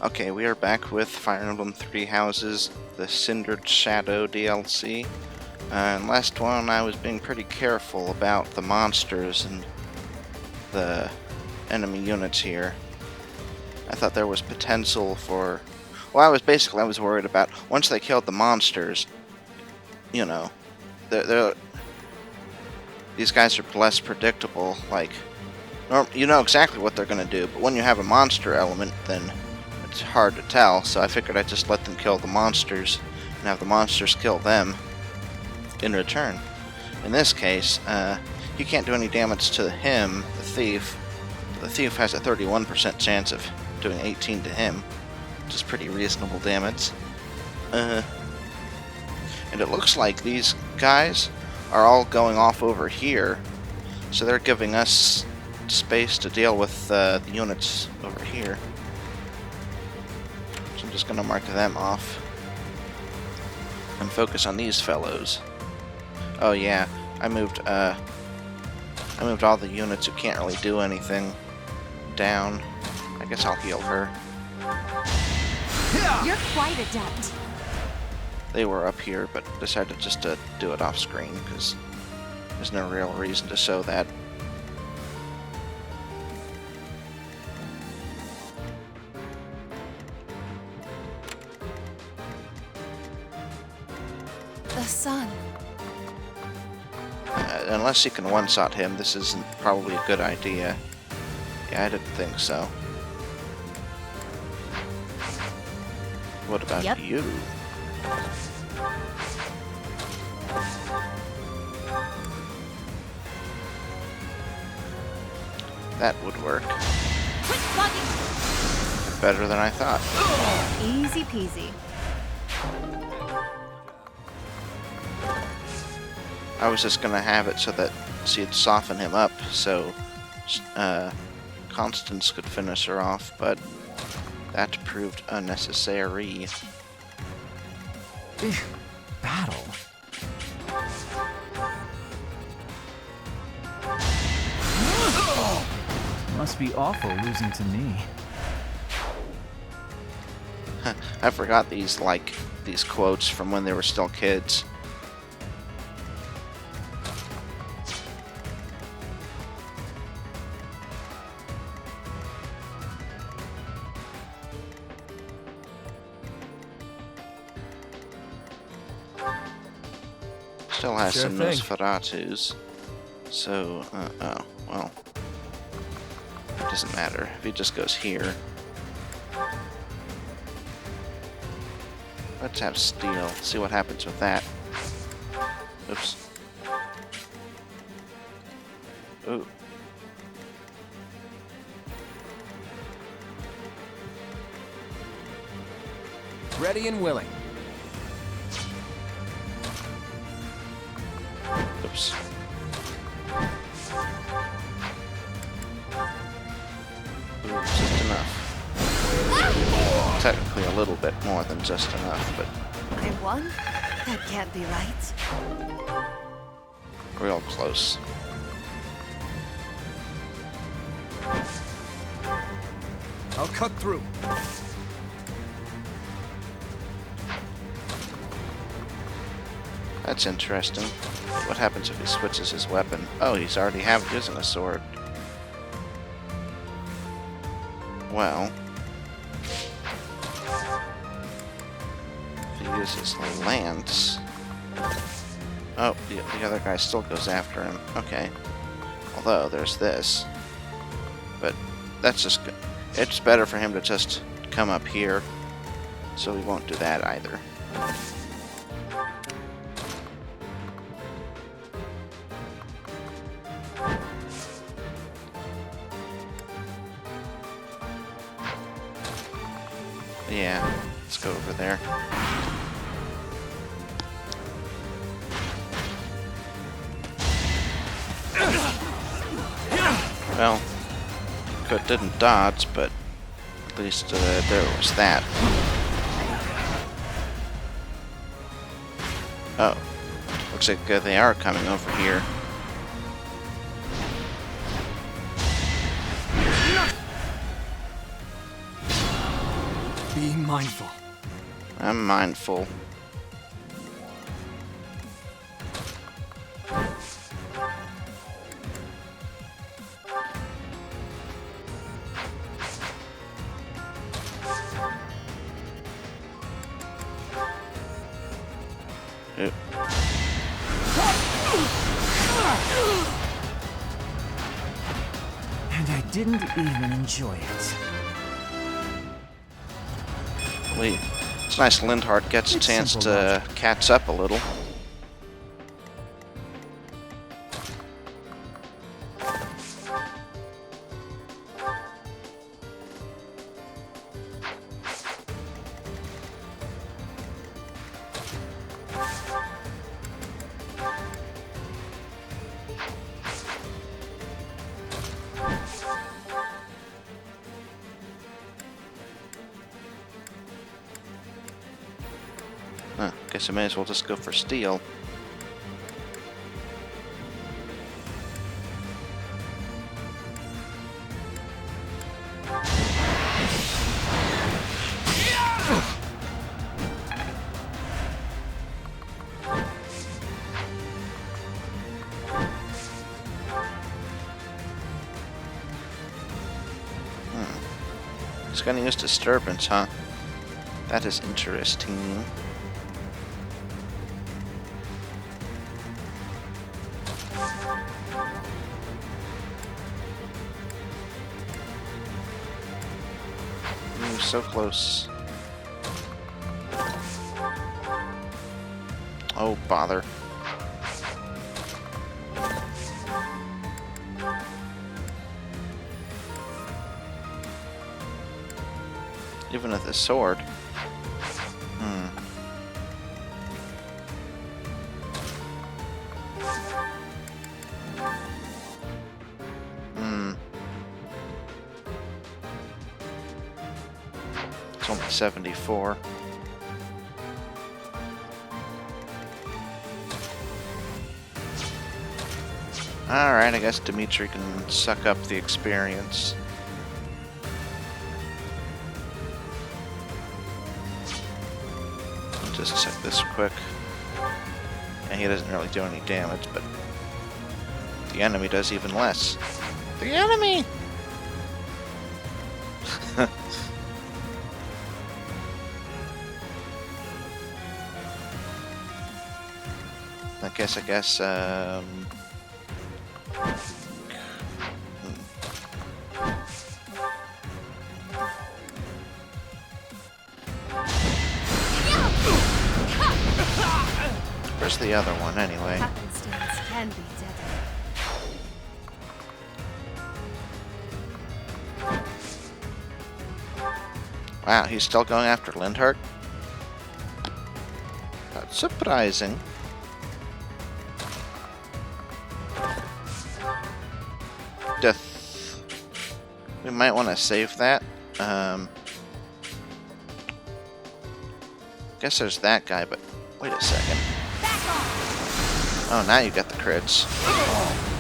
Okay, we are back with Fire Emblem Three Houses, the Cindered Shadow DLC. And last one I was being pretty careful about the monsters and the enemy units here. I thought there was potential for... Well, I was worried about once they killed the monsters, you know, these guys are less predictable. Like, you know exactly what they're going to do, but when you have a monster element, then it's hard to tell. So I figured I'd just let them kill the monsters and have the monsters kill them in return. In this case, you can't do any damage to him, the thief. The thief has a 31% chance of doing 18 to him, which is pretty reasonable damage. And it looks like these guys are all going off over here, so they're giving us space to deal with the units over here. So I'm just going to mark them off and focus on these fellows. Oh yeah, I moved all the units who can't really do anything down. I guess I'll heal her. You're quite adept. They were up here, but decided just to do it off screen because there's no real reason to show that. The sun. Unless you can one-shot him, this isn't probably a good idea. Yeah, I didn't think so. What about you? That would work. Quit bugging. Better than I thought. Easy peasy. I was just gonna have it so that she'd soften him up so Constance could finish her off, but that proved unnecessary. Big battle. Must be awful losing to me. I forgot these quotes from when they were still kids. Still has Sure some thing. Nosferatus. So, oh, well. It doesn't matter. If he just goes here. Let's have steel. See what happens with that. Oops. Ooh. Ready and willing. Oops. Ooh, just enough. Technically a little bit more than just enough, but I won? That can't be right. real close. I'll cut through. That's interesting. What happens if he switches his weapon? Oh, he's already using a sword. Well, if he uses the lance... Oh, the other guy still goes after him. Okay. Although, there's this. But that's just good. It's better for him to just come up here, so we won't do that either. Yeah, let's go over there. Well, didn't dodge, but at least there was that. Oh, looks like they are coming over here. Be mindful. I'm mindful. Oop. And I didn't even enjoy it. Wait. It's nice Lindhart gets a It's chance simple to catch up a little. Huh, guess I may as well just go for steel. He's gonna use disturbance, huh? That is interesting. Ooh, so close. Oh, bother. Even with a sword. It's only 74. Alright, I guess Dimitri can suck up the experience. Just check this quick. And he doesn't really do any damage, but the enemy does even less. The enemy! I guess, where's the other one, anyway? Happenstance can be deadly. Wow, he's still going after Lindhart? That's surprising. Death. We might want to save that. Guess there's that guy, but wait a second. Oh, now you got the crits.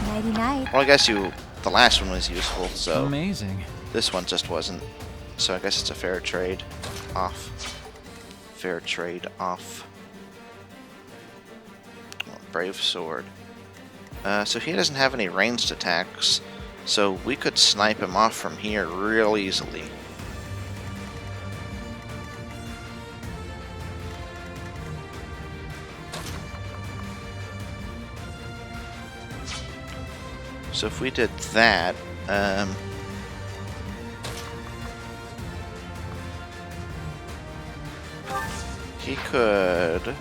Nighty night. Well, I guess the last one was useful, so Amazing. this one just wasn't. So I guess it's a fair trade off. Fair trade off. Oh, brave sword. So he doesn't have any ranged attacks, so we could snipe him off from here real easily. So if we did that, he could...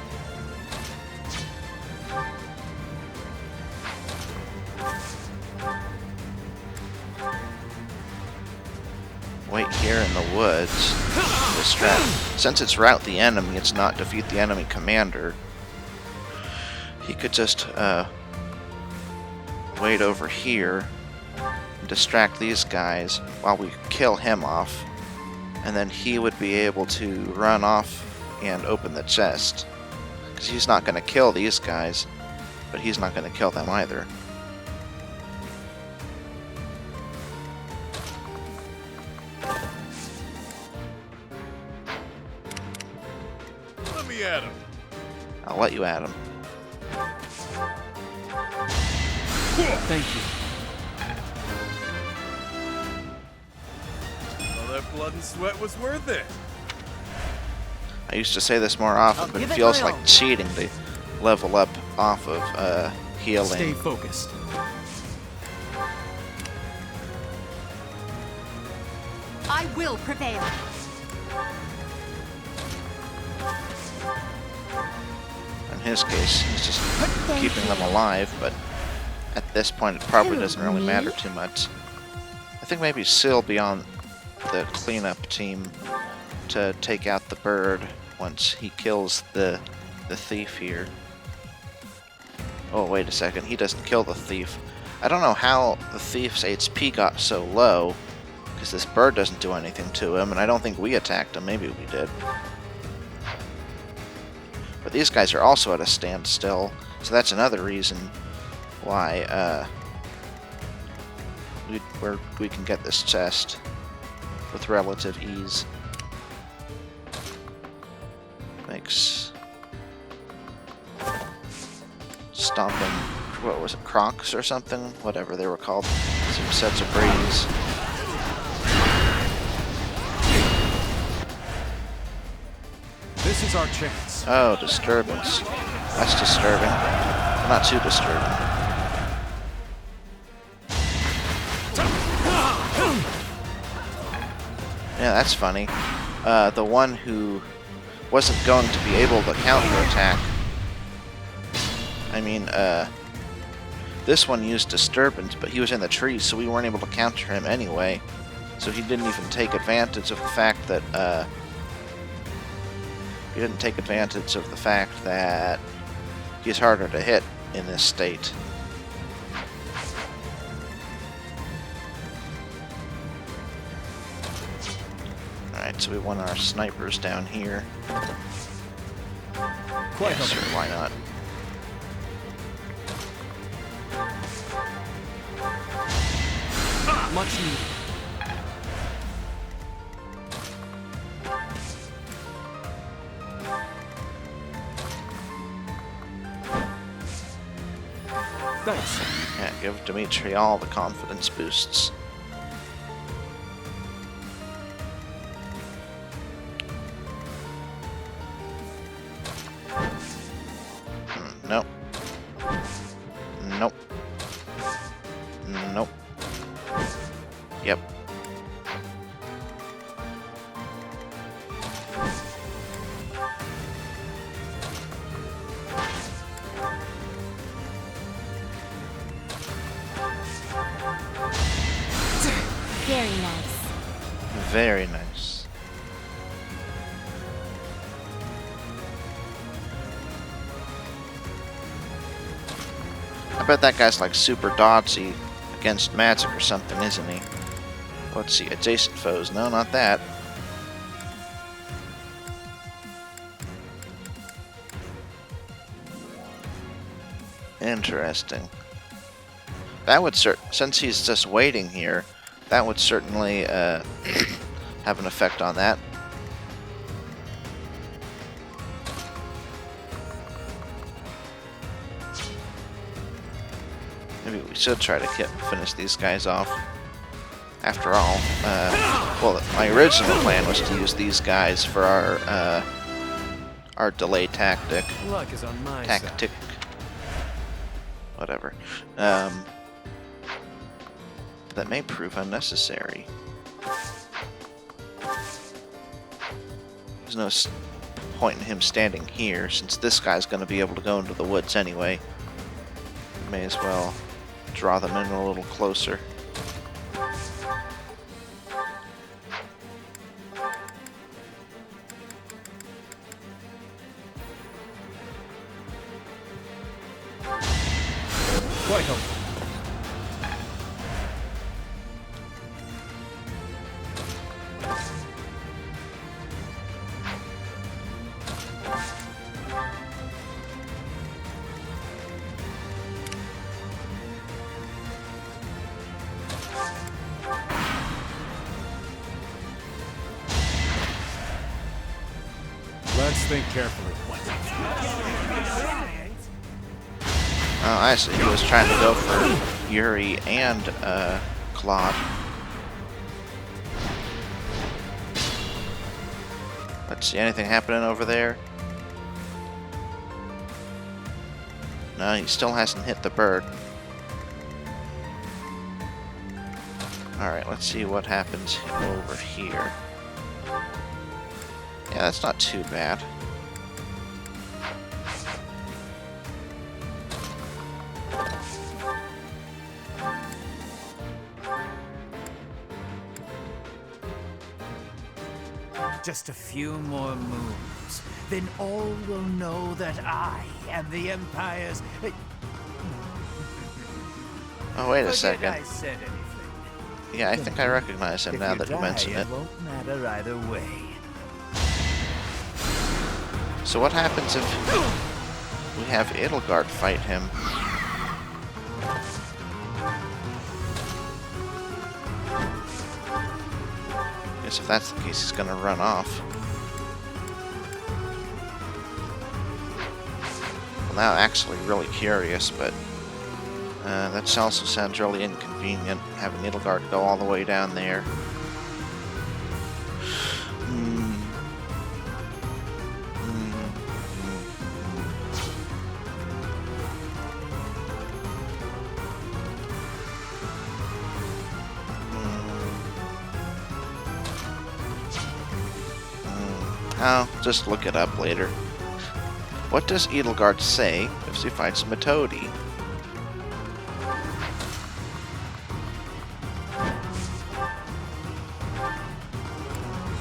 wait here in the woods. Distract. Since it's rout the enemy, it's not defeat the enemy commander. He could just wait over here and distract these guys while we kill him off, and then he would be able to run off and open the chest. Because he's not going to kill these guys, but he's not going to kill them either. me at him. I'll let you at him. Thank you. Well, that blood and sweat was worth it. I used to say this more often, I'll but it give it feels my like all. cheating to level up off of healing. Stay focused. I will prevail. In his case, he's just keeping them alive, but at this point it probably Who, doesn't really me? matter too much. I think maybe Syl be on the cleanup team to take out the bird once he kills the thief here. Oh, wait a second, he doesn't kill the thief. I don't know how the thief's HP got so low, because this bird doesn't do anything to him, and I don't think we attacked him. Maybe we did. But these guys are also at a standstill, so that's another reason why we can get this chest with relative ease. Makes stomping, what was it, Crocs or something? Whatever they were called. Some sets of breeze. This is our chance. Oh, disturbance. That's disturbing. Not too disturbing. Yeah, that's funny. The one who wasn't going to be able to counterattack. I mean, this one used disturbance, but he was in the trees, so we weren't able to counter him anyway. So he didn't even take advantage of the fact that, he's harder to hit in this state. Alright, so we want our snipers down here. Quite Yeah, sure, why not? much needed. Thanks. Yeah, give Dimitri all the confidence boosts. Nope. Nope. Nope. Yep. Very nice. Very nice. I bet that guy's like super dodgy against magic or something, isn't he? Let's see, adjacent foes. No, not that. Interesting. That would since he's just waiting here, that would certainly have an effect on that. Maybe we should try to finish these guys off. After all, well, my original plan was to use these guys for our delay tactic. Luck is on my Tactic. side. Whatever. That may prove unnecessary. There's no point in him standing here, since this guy's going to be able to go into the woods anyway. May as well draw them in a little closer. Quite helpful. think carefully. Oh, I see. He was trying to go for Yuri and Claude. Let's see, anything happening over there? No, he still hasn't hit the bird. Alright, let's see what happens over here. Yeah, that's not too bad. Just a few more moves, then all will know that I am the Empire's... Oh, wait a Forget second. I said anything. Yeah, I think I recognize him If now you that you die, mention it. It won't matter either way. So what happens if we have Edelgard fight him? Guess if that's the case, he's gonna run off. Well, now I'm actually really curious, but that also sounds really inconvenient, having Edelgard go all the way down there. I'll just look it up later. What does Edelgard say if she fights Metodi?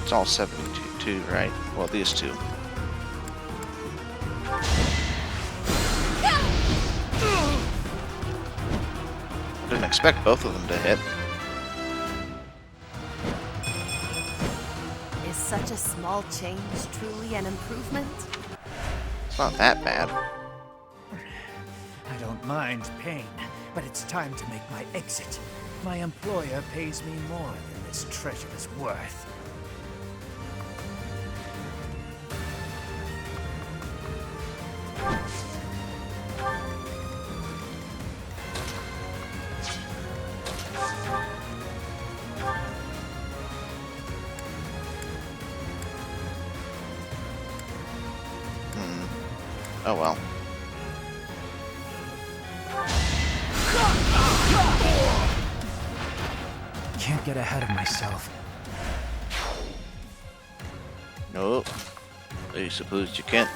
It's all 72, right? Well, these two. Didn't expect both of them to hit. Is such a small change truly an improvement? It's not that bad. I don't mind pain, but it's time to make my exit. My employer pays me more than this treasure is worth. Oh well. Can't get ahead of myself. Nope. I suppose you can't.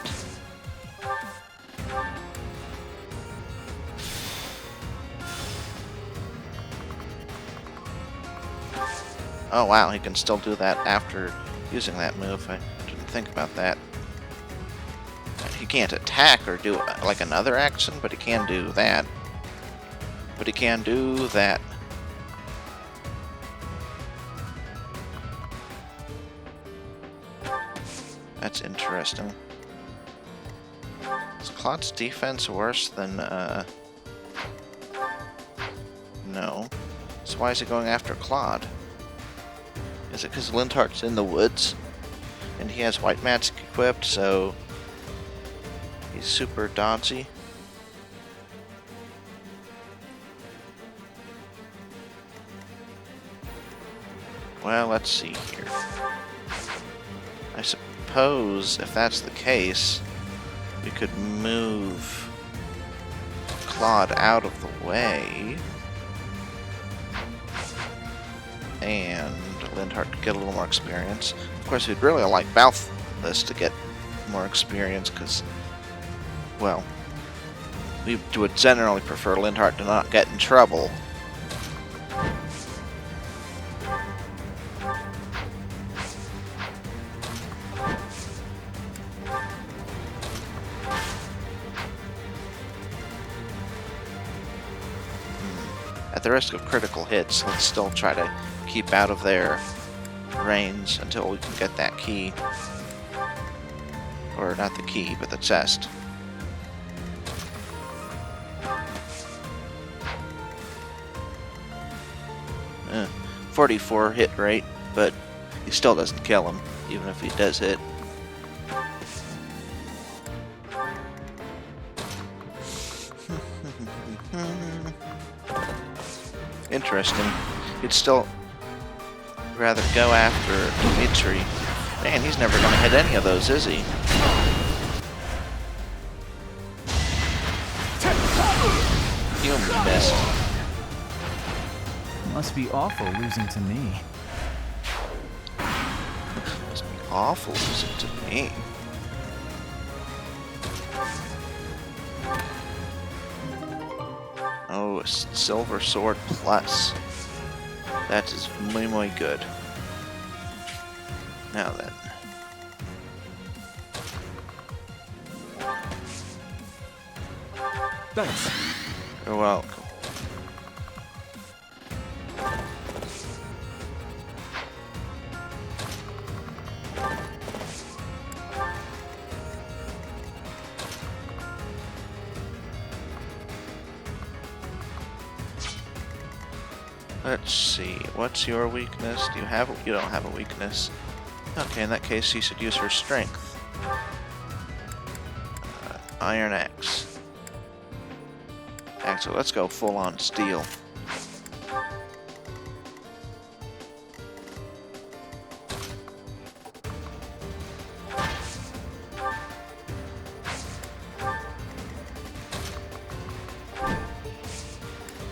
Oh wow, he can still do that after using that move. I didn't think about that. He can't attack or do like another action, but he can do that. But he can do that. That's interesting. Is Claude's defense worse than, No. So why is he going after Claude? Is it because Linthardt's in the woods? And he has white magic equipped, so... he's super dodgy? Well, let's see here. I suppose if that's the case, we could move Claude out of the way, and Linthart could get a little more experience. Of course, we'd really like Balthus to get more experience, because, well, we would generally prefer Linthart to not get in trouble. At the risk of critical hits, let's still try to keep out of their range until we can get that key. Or not the key, but the chest. 44 hit rate, but he still doesn't kill him, even if he does hit. interesting. You'd still rather go after Dimitri. Man, he's never going to hit any of those, is he? You missed. Must be awful losing to me. Must be awful losing to me. Oh, a silver sword plus. That is muy muy good. Now then. Thanks. You're welcome. Let's see. What's your weakness? Do you have? You don't have a weakness. Okay, in that case, she should use her strength. Iron axe. Axel, let's go full on steel.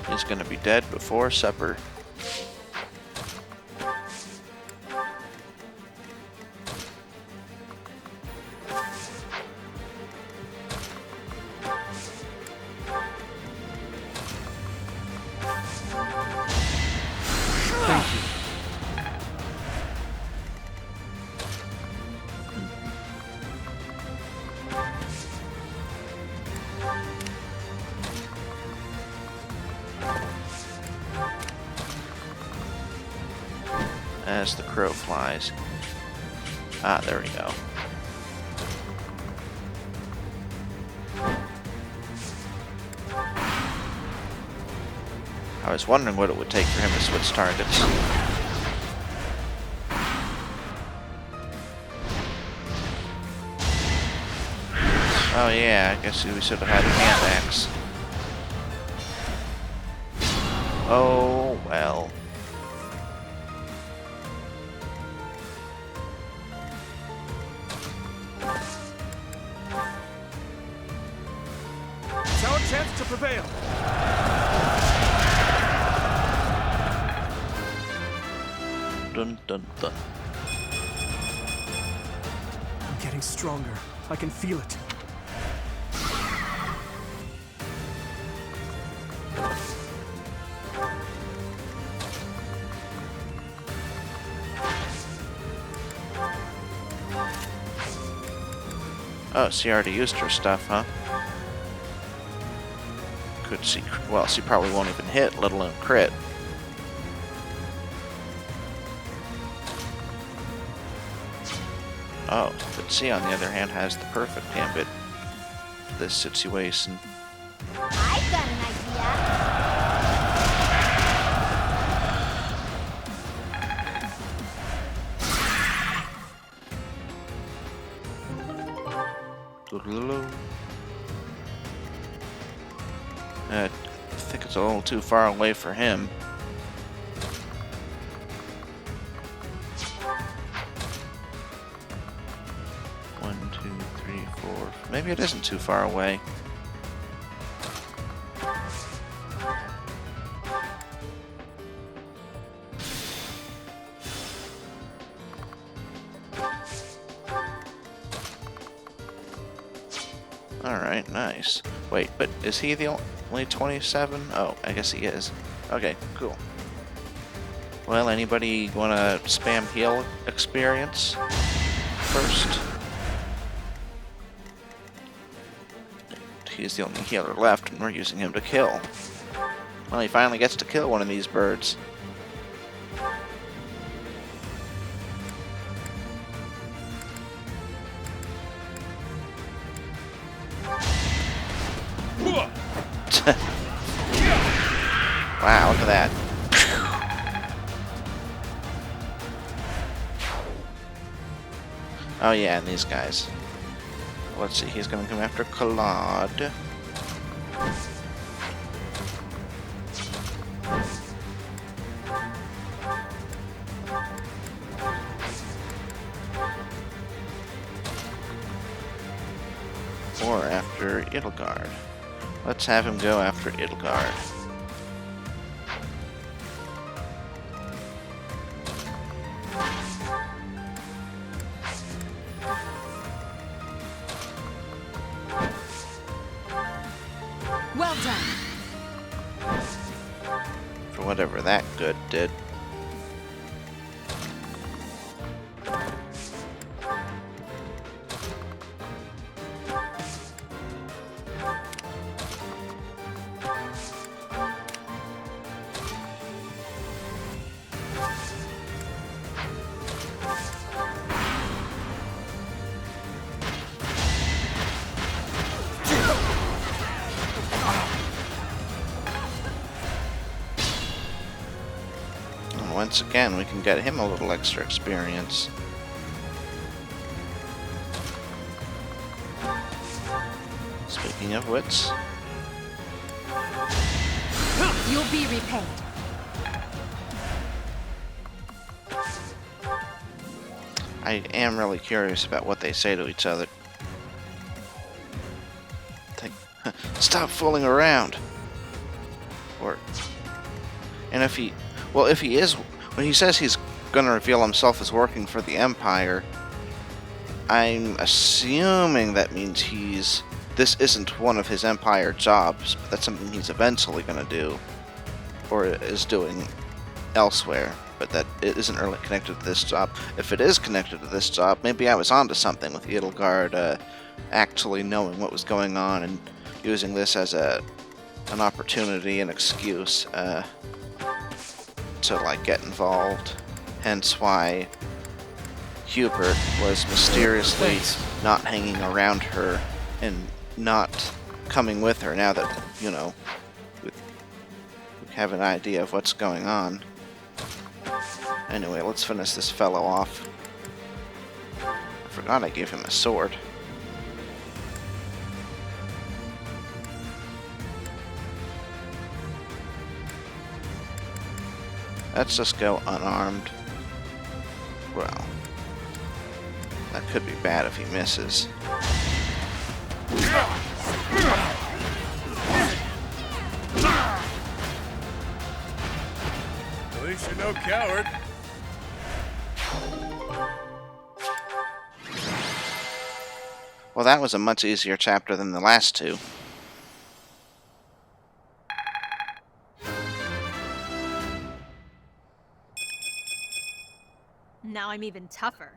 He's gonna be dead before supper. Thank you. As the crow flies. Ah, there we go. I was wondering what it would take for him to switch targets. Oh yeah, I guess we should have had a hand axe. Oh well. It's our chance to prevail. Dun dun dun. I'm getting stronger. I can feel it. Oh, she already used her stuff, huh? Could she? Well, she probably won't even hit, let alone crit. Oh, but she, on the other hand, has the perfect gambit for this situation. I've got an idea. I think it's a little too far away for him. One, two, three, four. Maybe it isn't too far away. Alright, nice. Wait, but is he the only 27? Oh, I guess he is. Okay, cool. Well, anybody want to spam heal experience first? He's the only healer left, and we're using him to kill. Well, he finally gets to kill one of these birds. Wow, look at that. Oh yeah, and these guys. Let's see, he's gonna come after Claude. or after Edelgard? Let's have him go after Edelgard. Well done. For whatever that good did. Once again, we can get him a little extra experience. Speaking of which, You'll be repaid. I am really curious about what they say to each other. Think, stop fooling around! Or, and if he is, when he says he's gonna reveal himself as working for the Empire, I'm assuming that means this isn't one of his Empire jobs, but that's something he's eventually gonna do, or is doing elsewhere, but that it isn't really connected to this job. If it is connected to this job, maybe I was onto something with Edelgard actually knowing what was going on and using this as an opportunity, an excuse, to like get involved. Hence why Hubert was mysteriously not hanging around her and not coming with her now that, you know, we have an idea of what's going on. Anyway, let's finish this fellow off. I forgot I gave him a sword. Let's just go unarmed. Well, that could be bad if he misses. At least you're no coward. Well, that was a much easier chapter than the last two. Now I'm even tougher.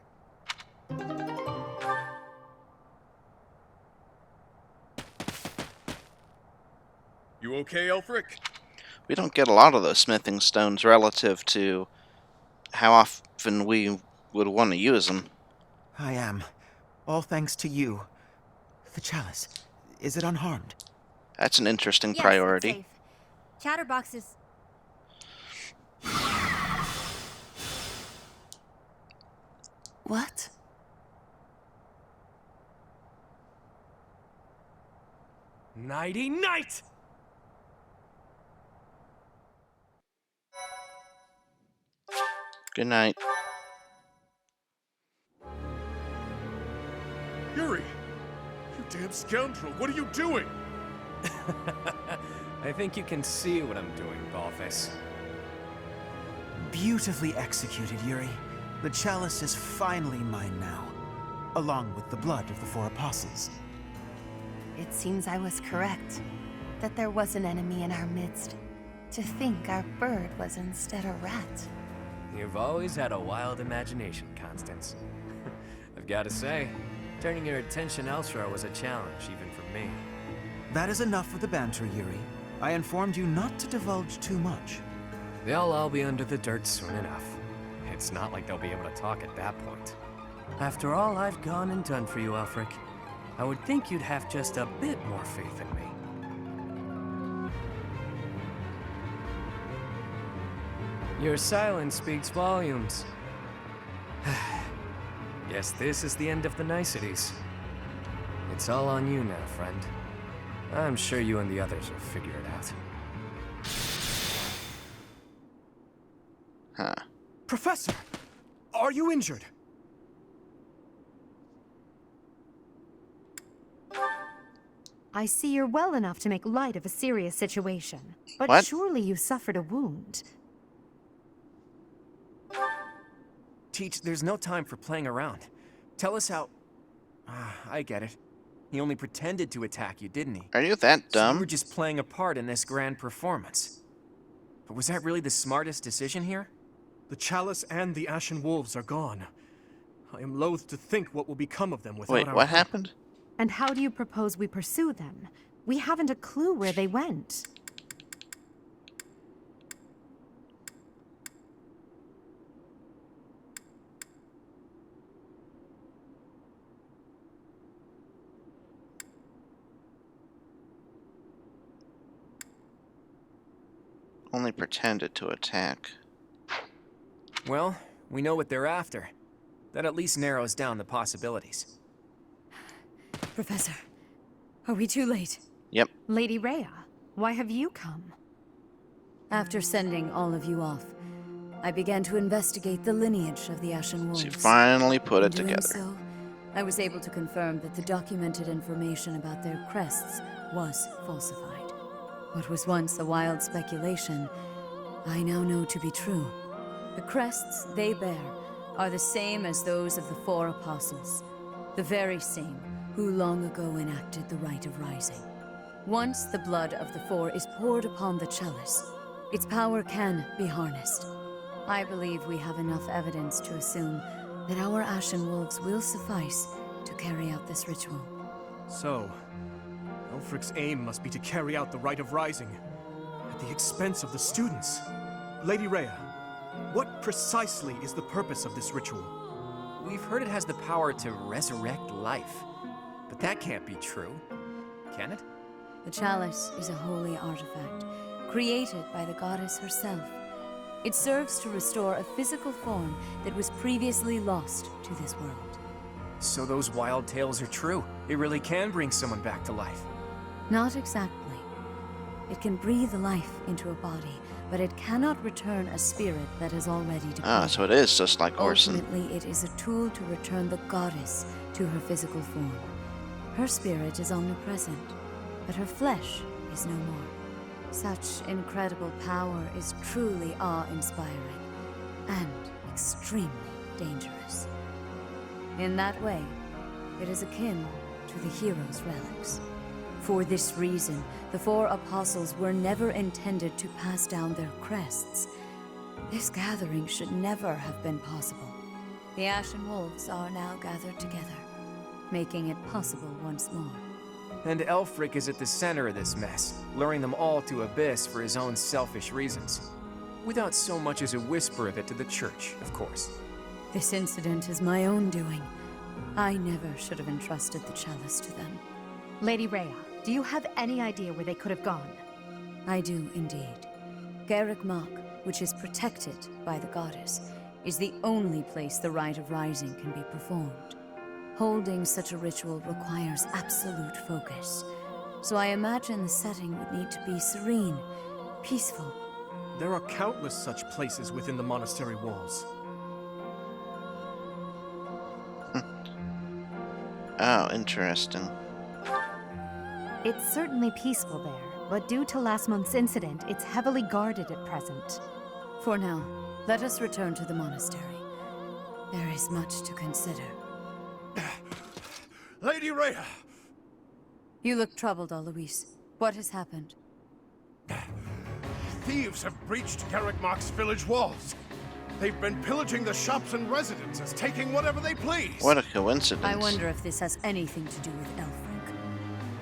You okay, Elfric? We don't get a lot of those smithing stones relative to how often we would want to use them. I am. All thanks to you. The chalice. Is it unharmed? That's an interesting Yes, priority. it's safe. Chatterbox is... What? Nighty night! Good night. Yuri! You damn scoundrel, what are you doing? I think you can see what I'm doing, Ballface. Beautifully executed, Yuri. The chalice is finally mine now, along with the blood of the 4 apostles. It seems I was correct. That there was an enemy in our midst. To think our bird was instead a rat. You've always had a wild imagination, Constance. I've got to say, turning your attention elsewhere was a challenge, even for me. That is enough of the banter, Yuri. I informed you not to divulge too much. They'll all be under the dirt soon enough. It's not like they'll be able to talk at that point. After all I've gone and done for you, Elfric, I would think you'd have just a bit more faith in me. Your silence speaks volumes. Guess this is the end of the niceties. It's all on you now, friend. I'm sure you and the others will figure it out. Huh. Professor! Are you injured? I see you're well enough to make light of a serious situation. But What? surely you suffered a wound. Teach, there's no time for playing around. Tell us how... I get it. He only pretended to attack you, didn't he? Are you that So you dumb? were just playing a part in this grand performance. But was that really the smartest decision here? The Chalice and the Ashen Wolves are gone. I am loath to think what will become of them without Wait, our what help. happened? And how do you propose we pursue them? We haven't a clue where they went. Only pretended to attack. Well, we know what they're after. That at least narrows down the possibilities. Professor, are we too late? Yep. Lady Rhea, why have you come? After sending all of you off, I began to investigate the lineage of the Ashen Wolves. She finally put it In doing together. so, I was able to confirm that the documented information about their crests was falsified. What was once a wild speculation, I now know to be true. The crests they bear are the same as those of the four apostles, the very same who long ago enacted the Rite of Rising. Once the blood of the four is poured upon the chalice, its power can be harnessed. I believe we have enough evidence to assume that our Ashen Wolves will suffice to carry out this ritual. So, Elfric's aim must be to carry out the Rite of Rising at the expense of the students. Lady Rhea, what precisely is the purpose of this ritual? We've heard it has the power to resurrect life. But that can't be true. Can it? The chalice is a holy artifact, created by the goddess herself. It serves to restore a physical form that was previously lost to this world. So those wild tales are true. It really can bring someone back to life. Not exactly. It can breathe life into a body, but it cannot return a spirit that has already departed. Ah, so it is just like Orson. Ultimately, it is a tool to return the goddess to her physical form. Her spirit is omnipresent, but her flesh is no more. Such incredible power is truly awe-inspiring and extremely dangerous. In that way, it is akin to the hero's relics. For this reason, the four apostles were never intended to pass down their crests. This gathering should never have been possible. The Ashen Wolves are now gathered together, making it possible once more. And Elfric is at the center of this mess, luring them all to Abyss for his own selfish reasons. Without so much as a whisper of it to the church, of course. This incident is my own doing. I never should have entrusted the chalice to them. Lady Rhea, do you have any idea where they could have gone? I do indeed. Garrick Mach, which is protected by the goddess, is the only place the Rite of Rising can be performed. Holding such a ritual requires absolute focus, so I imagine the setting would need to be serene, peaceful. There are countless such places within the monastery walls. Oh, interesting. It's certainly peaceful there, but due to last month's incident, it's heavily guarded at present. For now, let us return to the monastery. There is much to consider. Lady Rhea! You look troubled, Alois. What has happened? Thieves have breached Garrick Mach's village walls. They've been pillaging the shops and residences, taking whatever they please. What a coincidence. I wonder if this has anything to do with Elfric.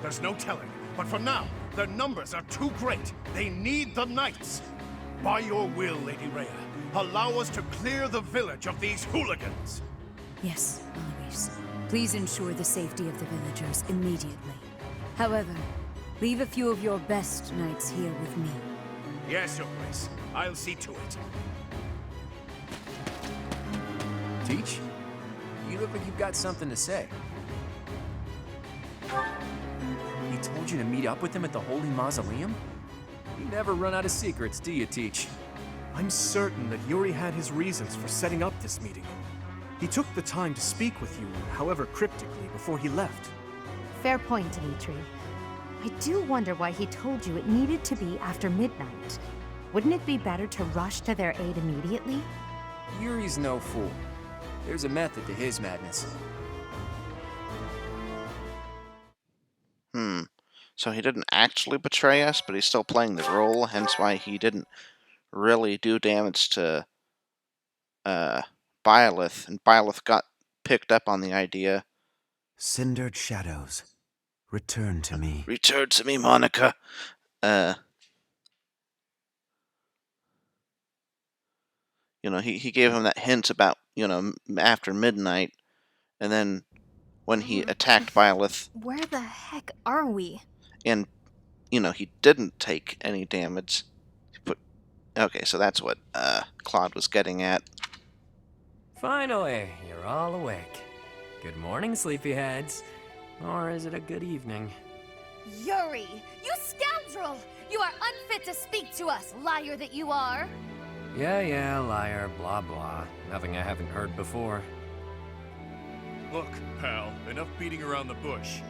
There's no telling, but for now, their numbers are too great. They need the knights. By your will, Lady Rhea, allow us to clear the village of these hooligans. Yes, Alois. Please ensure the safety of the villagers immediately. However, leave a few of your best knights here with me. Yes, Your Grace. I'll see to it. Teach? You look like you've got something to say. He told you to meet up with him at the Holy Mausoleum? You never run out of secrets, do you, Teach? I'm certain that Yuri had his reasons for setting up this meeting. He took the time to speak with you, however cryptically, before he left. Fair point, Dimitri. I do wonder why he told you it needed to be after midnight. Wouldn't it be better to rush to their aid immediately? Yuri's no fool. There's a method to his madness. So he didn't actually betray us, but he's still playing the role, hence why he didn't really do damage to Byleth, and Byleth got picked up on the idea. Cindered shadows, return to me. Return to me, Monica. He gave him that hint about, after midnight, and then when he attacked Byleth, Where the heck are we? and, he didn't take any damage. Okay, so that's what Claude was getting at. Finally, you're all awake. Good morning, sleepyheads. Or is it a good evening? Yuri, you scoundrel! You are unfit to speak to us, liar that you are! Yeah, liar, blah blah. Nothing I haven't heard before. Look, pal, enough beating around the bush.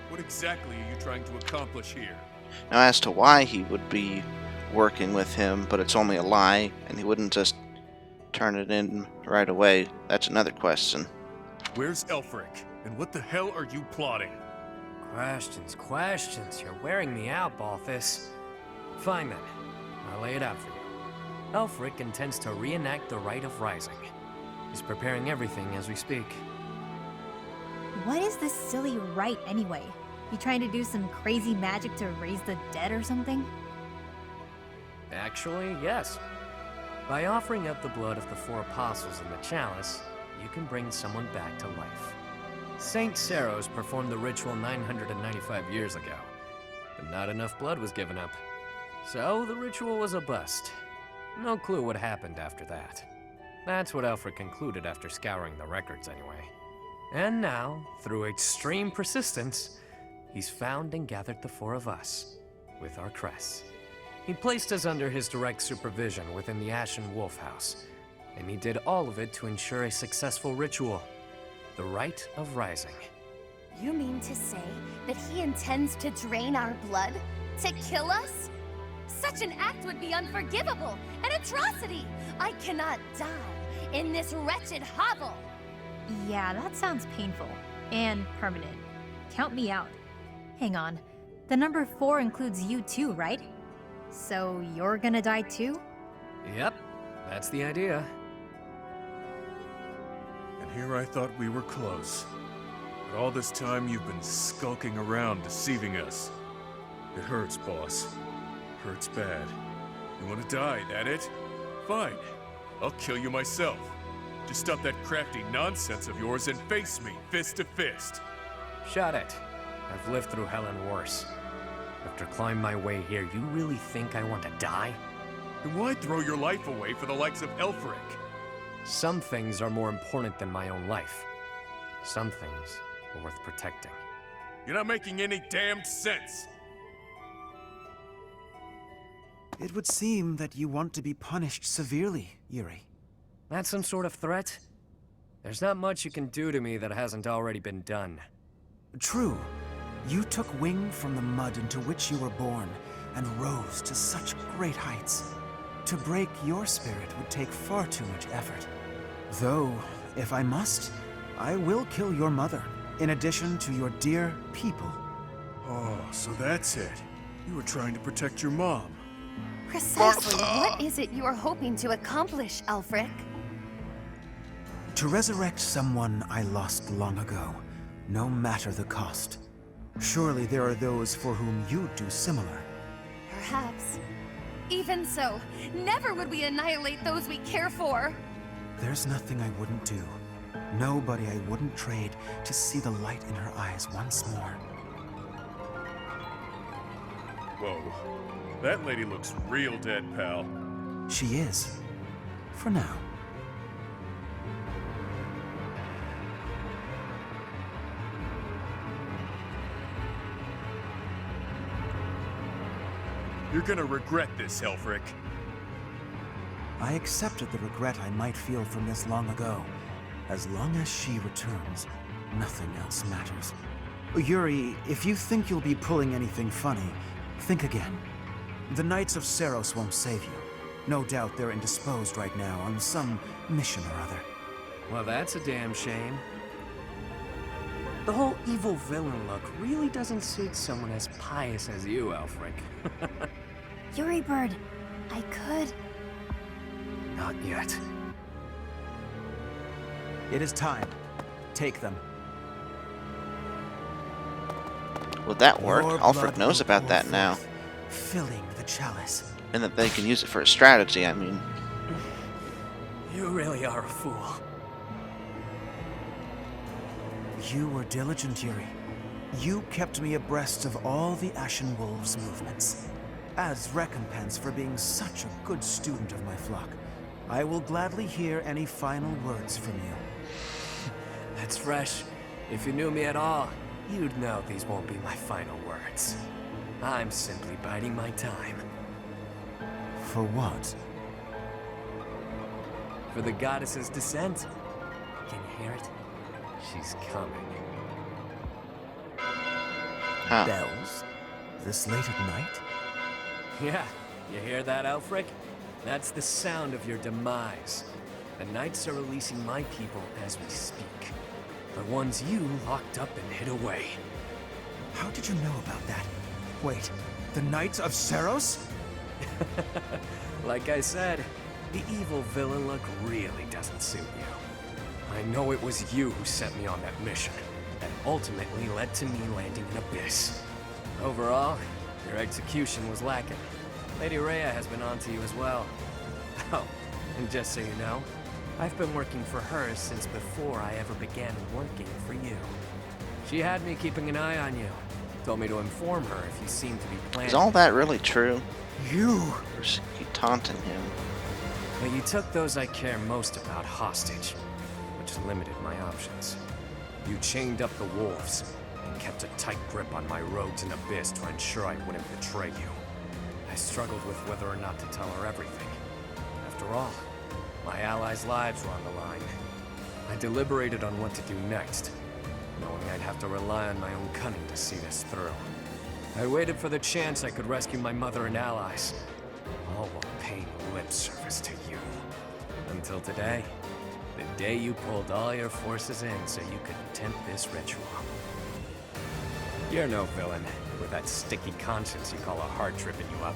What exactly are you trying to accomplish here? Now, as to why he would be working with him, but it's only a lie, and he wouldn't just turn it in right away, that's another question. Where's Elfric? And what the hell are you plotting? Questions. You're wearing me out, Balthus. Fine then. I'll lay it out for you. Elfric intends to reenact the Rite of Rising. He's preparing everything as we speak. What is this silly rite anyway? You trying to do some crazy magic to raise the dead or something? Actually, yes. By offering up the blood of the 4 apostles in the chalice, you can bring someone back to life. Saint Saros performed the ritual 995 years ago, but not enough blood was given up. So the ritual was a bust. No clue what happened after that. That's what Elfric concluded after scouring the records anyway. And now, through extreme persistence, he's found and gathered the 4 of us, with our crests. He placed us under his direct supervision within the Ashen Wolf House, and he did all of it to ensure a successful ritual, the Rite of Rising. You mean to say that he intends to drain our blood? To kill us? Such an act would be unforgivable, an atrocity! I cannot die in this wretched hovel! Yeah, that sounds painful. And permanent. Count me out. Hang on. The number 4 includes you too, right? So you're gonna die too? Yep, that's the idea. And here I thought we were close. But all this time you've been skulking around, deceiving us. It hurts, boss. Hurts bad. You want to die, that it? Fine. I'll kill you myself. Just stop that crafty nonsense of yours and face me, fist to fist. Shut it. I've lived through hell and worse. After climbing my way here, you really think I want to die? Then why throw your life away for the likes of Elfric? Some things are more important than my own life. Some things are worth protecting. You're not making any damned sense! It would seem that you want to be punished severely, Yuri. That's some sort of threat? There's not much you can do to me that hasn't already been done. True. You took wing from the mud into which you were born, and rose to such great heights. To break your spirit would take far too much effort. Though, if I must, I will kill your mother, in addition to your dear people. Oh, so that's it. You were trying to protect your mom. Precisely what is it you are hoping to accomplish, Elfric? To resurrect someone I lost long ago, no matter the cost. Surely there are those for whom you'd do similar. Perhaps. Even so, never would we annihilate those we care for. There's nothing I wouldn't do. Nobody I wouldn't trade to see the light in her eyes once more. Whoa. That lady looks real dead, pal. She is. For now. You're gonna regret this, Elfric. I accepted the regret I might feel from this long ago. As long as she returns, nothing else matters. Yuri, if you think you'll be pulling anything funny, think again. The Knights of Seros won't save you. No doubt they're indisposed right now on some mission or other. Well, that's a damn shame. The whole evil villain look really doesn't suit someone as pious as you, Elfric. Yuri Bird, I could. Not yet. It is time. Take them. Would that work? Your Alfred blood knows will about pour that now. forth, filling the chalice. And that they can use it for a strategy, I mean. You really are a fool. You were diligent, Yuri. You kept me abreast of all the Ashen Wolves' movements. As recompense for being such a good student of my flock, I will gladly hear any final words from you. That's fresh. If you knew me at all, you'd know these won't be my final words. I'm simply biding my time. For what? For the goddess's descent. Can you hear it? She's coming. Huh. Bells? This late at night? Yeah, you hear that, Elfric? That's the sound of your demise. The Knights are releasing my people as we speak. The ones you locked up and hid away. How did you know about that? Wait, the Knights of Seros? Like I said, the evil villain look really doesn't suit you. I know it was you who sent me on that mission, that ultimately led to me landing in Abyss. Overall, your execution was lacking. Lady Rhea has been on to you as well. Oh, and just so you know, I've been working for her since before I ever began working for you. She had me keeping an eye on you. Told me to inform her if you seemed to be planning. Is all that really true? You! Or is he taunting him? But you took those I care most about hostage, which limited my options. You chained up the wolves and kept a tight grip on my road to Abyss to ensure I wouldn't betray you. I struggled with whether or not to tell her everything. After all, my allies' lives were on the line. I deliberated on what to do next, knowing I'd have to rely on my own cunning to see this through. I waited for the chance I could rescue my mother and allies, all while paying lip service to you. Until today, the day you pulled all your forces in so you could attempt this ritual. You're no villain, with that sticky conscience you call a heart tripping you up.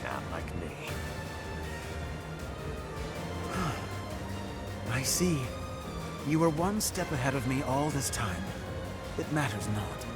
Not like me. I see. You were one step ahead of me all this time. It matters not.